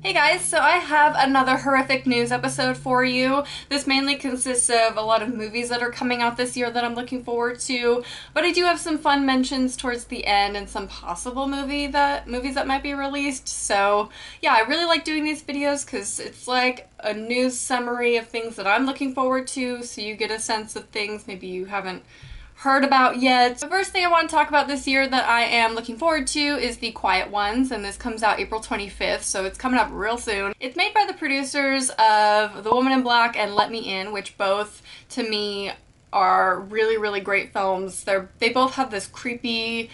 Hey guys, so I have another horrific news episode for you. This mainly consists of a lot of movies that are coming out this year that I'm looking forward to, but I do have some fun mentions towards the end and some possible movies that might be released. So yeah, I really like doing these videos because it's like a news summary of things that I'm looking forward to, so you get a sense of things maybe you haven't heard about yet. The first thing I want to talk about this year that I am looking forward to is The Quiet Ones, and this comes out April 25th, so it's coming up real soon. It's made by the producers of The Woman in Black and Let Me In, which both, to me, are really, really great films. They both have this creepy,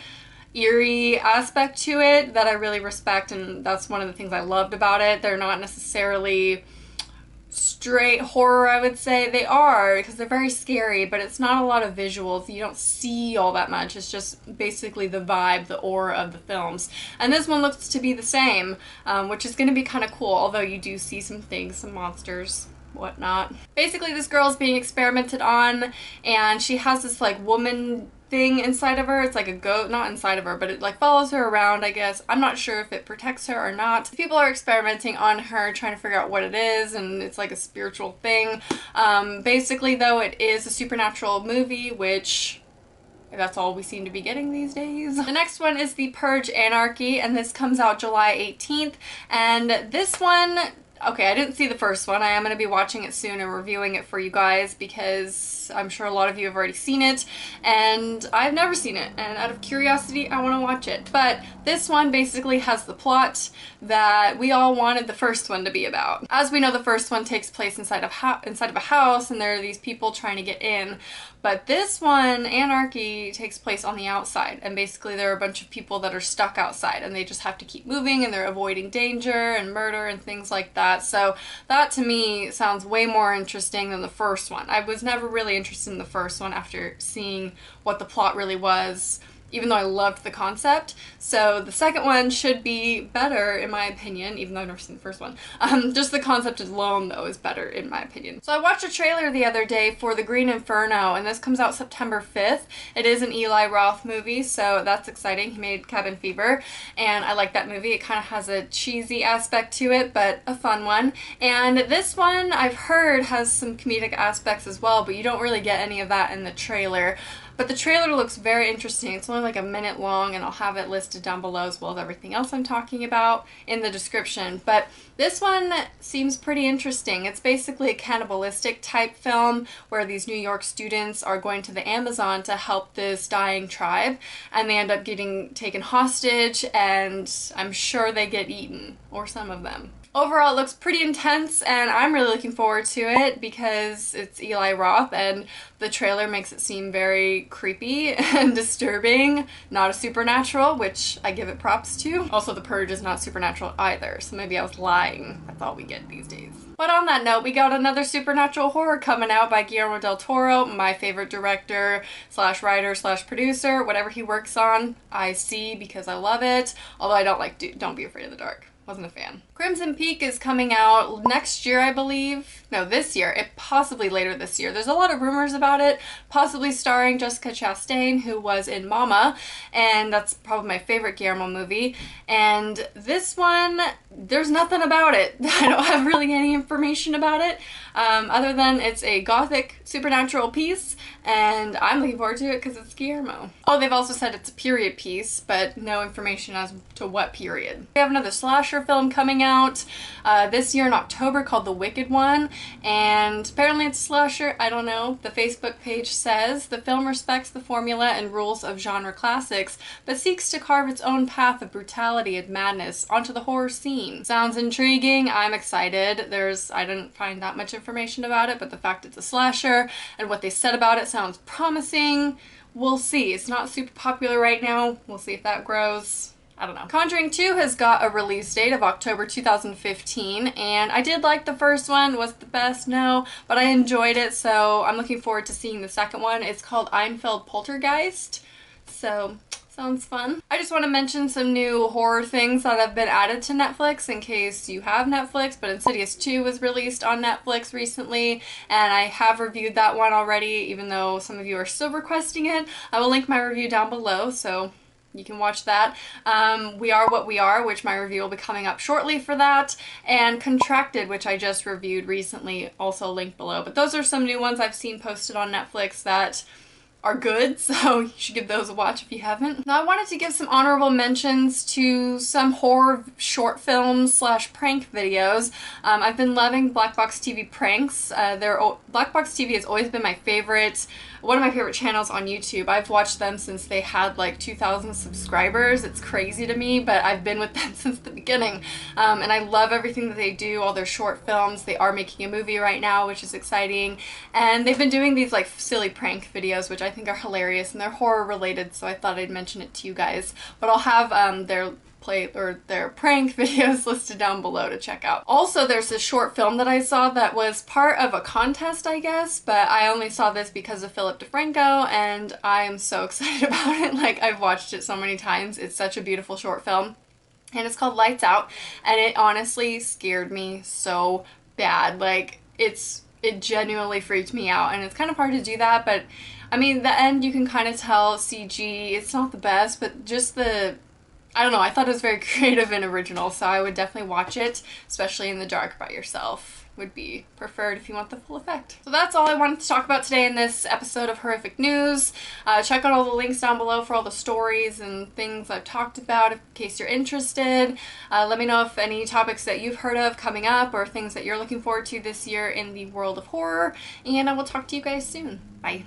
eerie aspect to it that I really respect, and that's one of the things I loved about it. They're not necessarily straight horror, I would say. They are, because they're very scary, but it's not a lot of visuals. You don't see all that much. It's just basically the vibe, the aura of the films. And this one looks to be the same, which is going to be kind of cool, although you do see some things, some monsters, whatnot. Basically, this girl is being experimented on, and she has this, like, woman thing inside of her. It's like a goat, not inside of her, but it like follows her around, I guess. I'm not sure if it protects her or not. People are experimenting on her, trying to figure out what it is, and it's like a spiritual thing. Basically, though, it is a supernatural movie, which that's all we seem to be getting these days. The next one is the Purge Anarchy, and this comes out July 18th, and this one, okay, I didn't see the first one. I am going to be watching it soon and reviewing it for you guys because I'm sure a lot of you have already seen it, and I've never seen it, and out of curiosity, I want to watch it. But this one basically has the plot that we all wanted the first one to be about. As we know, the first one takes place inside of a house, and there are these people trying to get in. But this one, Anarchy, takes place on the outside, and basically there are a bunch of people that are stuck outside, and they just have to keep moving, and they're avoiding danger and murder and things like that. So that, to me, sounds way more interesting than the first one. I was never really interested in the first one after seeing what the plot really was, even though I loved the concept. So the second one should be better, in my opinion, even though I've never seen the first one. Just the concept alone, though, is better, in my opinion. So I watched a trailer the other day for the Green Inferno, and this comes out September 5th. It is an Eli Roth movie, so that's exciting. He made Cabin Fever, and I like that movie. It kind of has a cheesy aspect to it, but a fun one. And this one, I've heard, has some comedic aspects as well, but you don't really get any of that in the trailer. But the trailer looks very interesting. It's only like a minute long, and I'll have it listed down below as well as everything else I'm talking about in the description. But this one seems pretty interesting. It's basically a cannibalistic type film where these New York students are going to the Amazon to help this dying tribe, and they end up getting taken hostage, and I'm sure they get eaten, or some of them. Overall, it looks pretty intense, and I'm really looking forward to it because it's Eli Roth, and the trailer makes it seem very creepy and disturbing, not a supernatural, which I give it props to. Also, The Purge is not supernatural either, so maybe I was lying. That's all we get these days. But on that note, we got another supernatural horror coming out by Guillermo del Toro, my favorite director slash writer slash producer. Whatever he works on, I see because I love it, although I don't like Don't Be Afraid of the Dark. Wasn't a fan. Crimson Peak is coming out next year, I believe. No, this year. Possibly later this year. There's a lot of rumors about it, possibly starring Jessica Chastain, who was in Mama, and that's probably my favorite Guillermo movie. And this one, there's nothing about it. I don't have really any information about it, other than it's a gothic supernatural piece, and I'm looking forward to it because it's Guillermo. Oh, they've also said it's a period piece, but no information as to what period. We have another slasher film coming out this year in October called The Wicked One, and apparently it's a slasher. I don't know. The Facebook page says the film respects the formula and rules of genre classics, but seeks to carve its own path of brutality and madness onto the horror scene. Sounds intriguing. I'm excited. I didn't find that much information about it, but the fact it's a slasher and what they said about it sounds promising. We'll see. It's not super popular right now. We'll see if that grows. I don't know. Conjuring II has got a release date of October 2015, and I did like the first one. Was it the best? No, but I enjoyed it, so I'm looking forward to seeing the second one. It's called INFIELD Poltergeist, so sounds fun. I just want to mention some new horror things that have been added to Netflix in case you have Netflix, but Insidious 2 was released on Netflix recently, and I have reviewed that one already, even though some of you are still requesting it. I will link my review down below, so you can watch that. We Are What We Are, which my review will be coming up shortly for that, and Contracted, which I just reviewed recently, also linked below. But those are some new ones I've seen posted on Netflix that are good, so you should give those a watch if you haven't. Now I wanted to give some honorable mentions to some horror short films / prank videos. I've been loving BLACKBOX TV pranks. BLACKBOX TV has always been my favorite, one of my favorite channels on YouTube. I've watched them since they had like 2,000 subscribers. It's crazy to me, but I've been with them since the beginning. And I love everything that they do, all their short films. They are making a movie right now, which is exciting. And they've been doing these like silly prank videos, which I think are hilarious, and they're horror related, so I thought I'd mention it to you guys. But I'll have their prank videos listed down below to check out. Also, there's this short film that I saw that was part of a contest, I guess, but I only saw this because of Philip DeFranco, and I am so excited about it. Like, I've watched it so many times. It's such a beautiful short film, and it's called Lights Out, and it honestly scared me so bad. Like, it genuinely freaked me out, and it's kind of hard to do that, but I mean, the end, you can kind of tell CG, it's not the best, but just I don't know, I thought it was very creative and original, so I would definitely watch it, especially in the dark by yourself. Would be preferred if you want the full effect. So that's all I wanted to talk about today in this episode of Horrific News. Check out all the links down below for all the stories and things I've talked about in case you're interested. Let me know if any topics that you've heard of coming up or things that you're looking forward to this year in the world of horror, and I will talk to you guys soon. Bye.